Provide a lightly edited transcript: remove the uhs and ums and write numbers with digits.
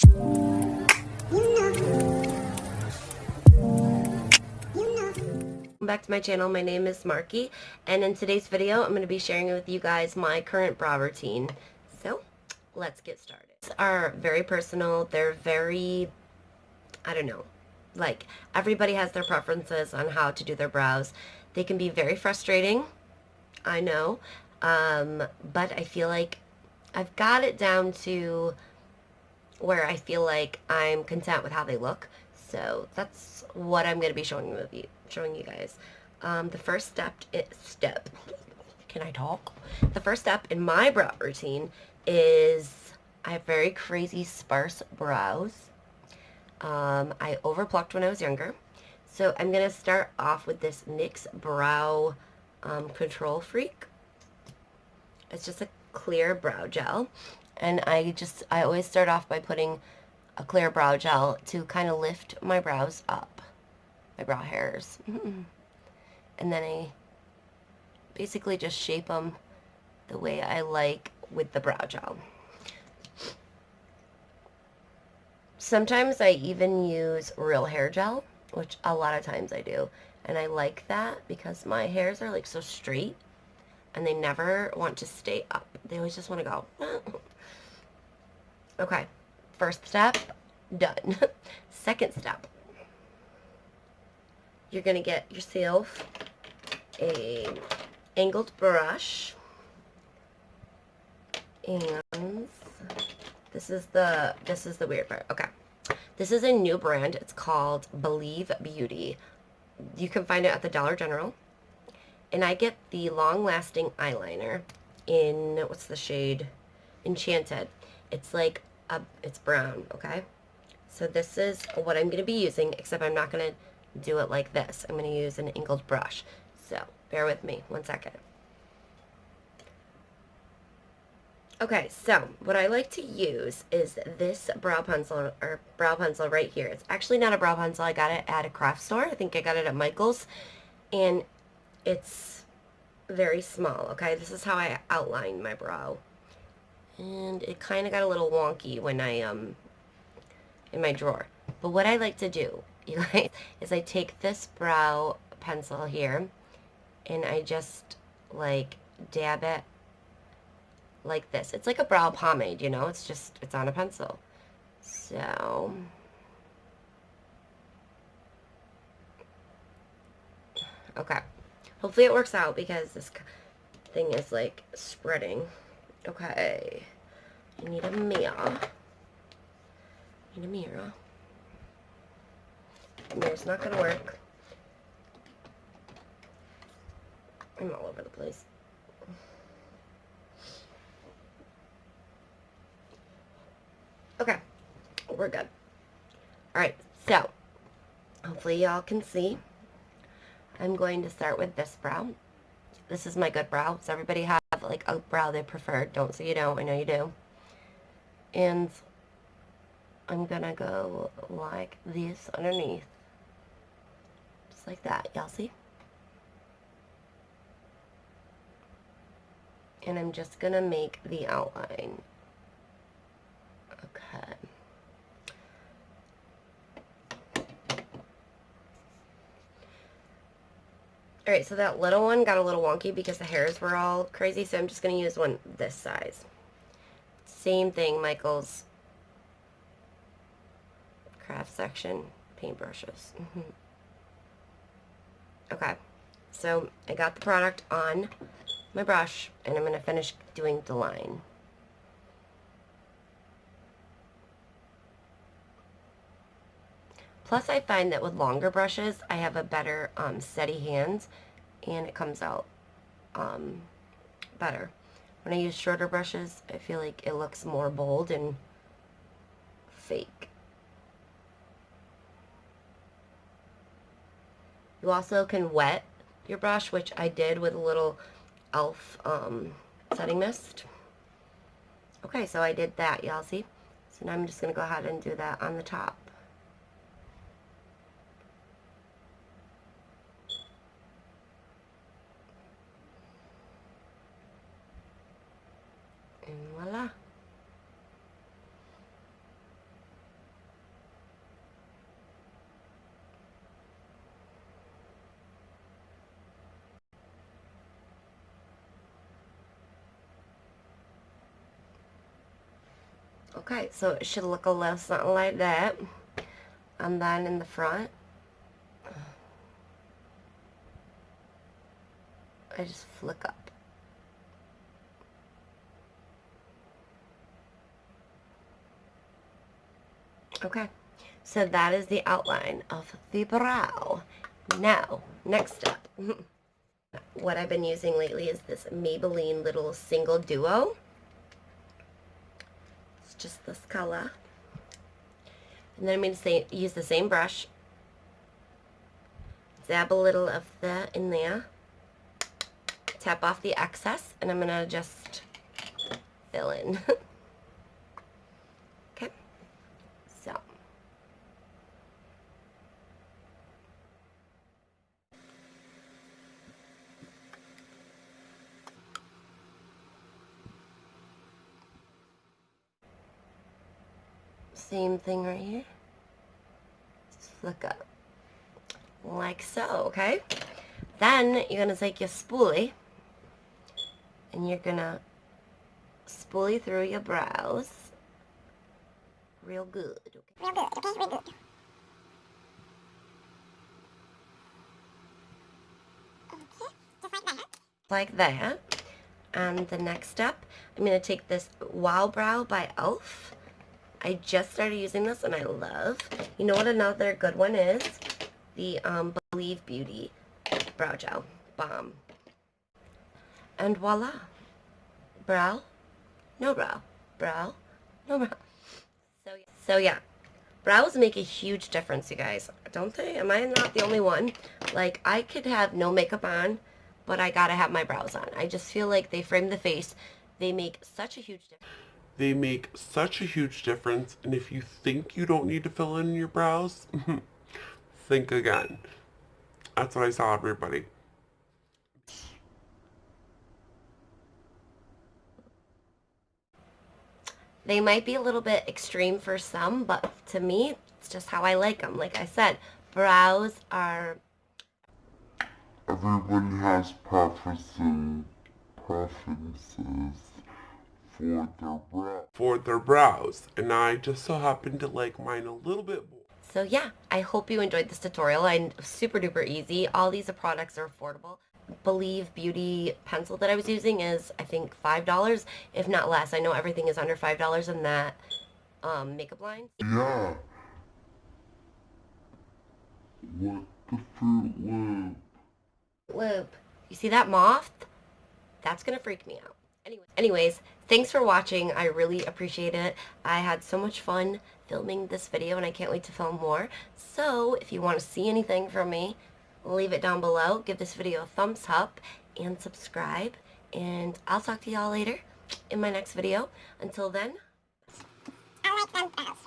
Welcome back to my channel. My name is Marky, and in today's video I'm going to be sharing with you guys my current brow routine. So let's get started. These are very personal. They're very, I don't know, like everybody has their preferences on how to do their brows. They can be very frustrating, I know, but I feel like I've got it down to where I feel like I'm content with how they look. So that's what I'm going to be showing you guys. The first can I talk? The first step in my brow routine is I have very crazy sparse brows. I overplucked when I was younger. So I'm going to start off with this NYX Brow Control Freak. It's just a clear brow gel. And I always start off by putting a clear brow gel to kind of lift my brows up, my brow hairs. And then I basically just shape them the way I like with the brow gel. Sometimes I even use real hair gel, which a lot of times I do. And I like that because my hairs are like so straight and they never want to stay up. They always just want to go. Okay, first step, done. Second step, you're going to get yourself a angled brush, and this is the weird part. Okay, this is a new brand. It's called Believe Beauty. You can find it at the Dollar General, and I get the long-lasting eyeliner in, what's the shade? Enchanted. It's like it's brown. Okay, so this is what I'm going to be using, except I'm not going to do it like this. I'm going to use an angled brush. So bear with me 1 second. Okay, so what I like to use is this brow pencil right here. It's actually not a brow pencil. I got it at a craft store. I think I got it at Michael's, and it's very small. Okay, this is how I outline my brow. And it kind of got a little wonky when I, in my drawer. But what I like to do, you guys, is I take this brow pencil here, and I just, like, dab it like this. It's like a brow pomade, you know? It's on a pencil. So, okay. Hopefully it works out because this thing is, like, spreading. Okay. I need a mirror. Mirror's not gonna work. I'm all over the place. Okay, we're good. Alright, so, hopefully y'all can see. I'm going to start with this brow. This is my good brow. Does everybody have, like, a brow they prefer? Don't say you don't. I know you do. And I'm gonna go like this underneath. Just like that. Y'all see? And I'm just gonna make the outline. Okay. Alright, so that little one got a little wonky because the hairs were all crazy, so I'm just gonna use one this size. Same thing, Michael's craft section paintbrushes. Okay, so I got the product on my brush, and I'm going to finish doing the line. Plus, I find that with longer brushes, I have a better steady hand, and it comes out better. When I use shorter brushes, I feel like it looks more bold and fake. You also can wet your brush, which I did with a little e.l.f. Setting mist. Okay, so I did that, y'all see? So now I'm just going to go ahead and do that on the top. And voila. Okay, so it should look a little something like that. And then in the front, I just flick up. Okay, so that is the outline of the brow. Now, next step. What I've been using lately is this Maybelline little single duo. It's just this color. And then I'm going to use the same brush. Dab a little of that in there. Tap off the excess, and I'm going to just fill in. Okay. So. Same thing right here. Just flick up. Like so, okay? Then you're going to take your spoolie and you're going to spoolie through your brows real good. Okay? Real good, okay? Real good. Okay, just like that. Like that. And the next step, I'm going to take this Wow Brow by e.l.f. I just started using this and I love. You know what another good one is? The Believe Beauty Brow Gel Balm. And voila. Brow, no brow. Brow, no brow. So yeah. Brows make a huge difference, you guys. Don't they? Am I not the only one? Like, I could have no makeup on, but I gotta have my brows on. I just feel like they frame the face. They make such a huge difference. They make such a huge difference, and if you think you don't need to fill in your brows, think again. That's what I saw, everybody. They might be a little bit extreme for some, but to me, it's just how I like them. Like I said, brows are... Everyone has preferences For their brows, and I just so happen to like mine a little bit more. So yeah, I hope you enjoyed this tutorial. Super duper easy. All these products are affordable. Believe Beauty pencil that I was using is, I think, $5, if not less. I know everything is under $5 in that makeup line. Yeah. What the fruit loop? Loop. You see that moth? That's gonna freak me out. Anyways, thanks for watching. I really appreciate it. I had so much fun filming this video and I can't wait to film more. So if you want to see anything from me, leave it down below. Give this video a thumbs up and subscribe. And I'll talk to y'all later in my next video. Until then. I like them best.